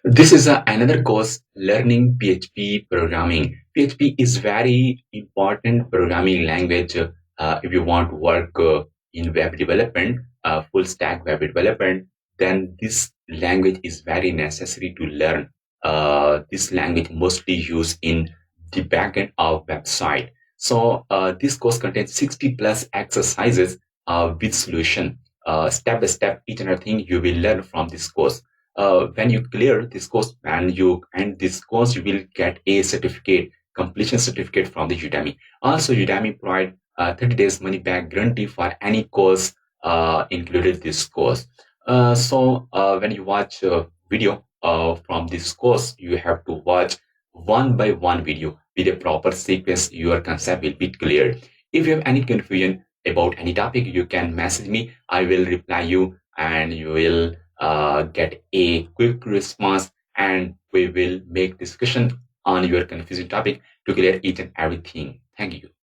This is another course, learning PHP programming. PHP is very important programming language if you want to work in web development, full stack web development. Then this language is very necessary to learn. This language mostly used in the backend of website. So this course contains 60 plus exercises with solution. Step by step, each and everything you will learn from this course. When you clear this course and you end this course, you will get a certificate, completion certificate from the Udemy. Also, Udemy provide 30 days money back guarantee for any course included this course. When you watch a video from this course, you have to watch one by one video with a proper sequence. Your concept will be clear. If you have any confusion about any topic, you can message me. I will reply you, and you will get a quick response, and we will make discussion on your confusing topic to clear each and everything. Thank you.